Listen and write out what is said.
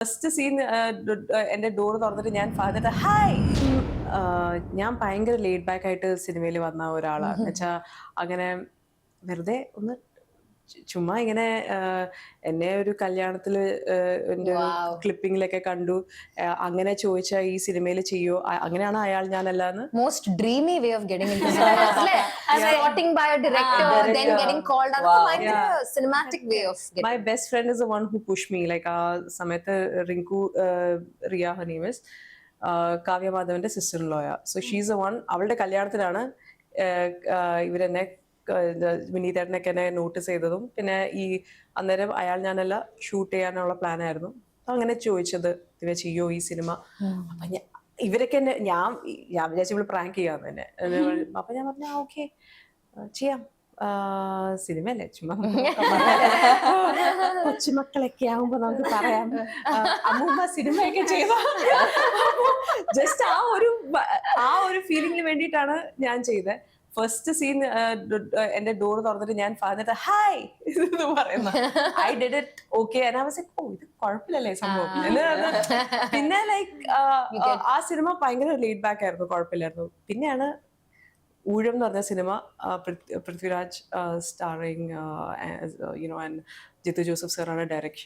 First scene എന്റെ door തുറന്നിട്ട് ഞാൻ ഫാദറിന്റെ ഹായ്. ഞാൻ ഭയങ്കര ലേഡ് ബാക്ക് ആയിട്ട് സിനിമയിൽ വന്ന ഒരാളാണ്. എന്നുവെച്ചാ അങ്ങനെ വെറുതെ ഒന്ന് ചുമ്മാ ഇങ്ങനെ എന്നെ ഒരു കല്യാണത്തില് എന്റെ ഒരു Wow. ക്ലിപ്പിങ്ങിലൊക്കെ കണ്ടു. അങ്ങനെ ചോദിച്ചാ ഈ സിനിമയിൽ ചെയ്യോ? അങ്ങനെയാണ് അയാൾ ഞാനല്ലാന്ന്. Most dreamy way of getting into cinema. Starting by a director, then director. getting called out. Wow. That's a cinematic way of getting. My best friend is the one who pushed me. Like ആ സമയത്ത് Rinku Riya her name is Kavya മാധവന്റെ sister in Loya. So she's A one. അവളുടെ കല്യാണത്തിനാണ് ഇവരെന്നെ വിനീതേട്ടനൊക്കെ എന്നെ notice ചെയ്തതും പിന്നെ ഈ അന്നേരം അയാൾ ഞാനല്ല ഷൂട്ട് ചെയ്യാനുള്ള പ്ലാൻ ആയിരുന്നു. അപ്പൊ അങ്ങനെ ചോദിച്ചത് ഇവ ചെയ്യോ ഈ സിനിമ. അപ്പൊ ഇവരൊക്കെ എന്നെ ഞാൻ വിചാരിച്ചു ഇവള് പ്രാങ്ക് ചെയ്യാന്ന് തന്നെ. അപ്പൊ ഞാൻ പറഞ്ഞു ഓക്കെ ചെയ്യാം, സിനിമയല്ലേ ചുമ്മാ കൊച്ചുമക്കളൊക്കെ ആവുമ്പോ നമുക്ക് പറയാം അമ്മൂമ്മ സിനിമയൊക്കെ ചെയ്ത ജസ്റ്റ് ആ ഒരു ഫീലിംഗിന് വേണ്ടിയിട്ടാണ് ഞാൻ ചെയ്തത്. ഫസ്റ്റ് സീൻ എന്റെ ഡോർ തുറന്നിട്ട് ഞാൻ ഫാദറിന്റെ ഹായ് എന്ന് പറയുന്ന ഐ ഡിഡ് ഇറ്റ് ഓക്കെ. ഓ ഇത് കുഴപ്പമില്ലല്ലേ സംഭവം. പിന്നെ ലൈക്ക് ആ സിനിമ ഭയങ്കര ലേഡ് ബാക്ക് ആയിരുന്നു, കുഴപ്പമില്ലായിരുന്നു. പിന്നെയാണ് ഊഴം എന്ന് പറഞ്ഞ സിനിമ, പൃഥ്വിരാജ് സ്റ്റാറിങ് ആൻഡ് ജിത്തു ജോസഫ് സാറാണ് ഡയറക്ഷൻ.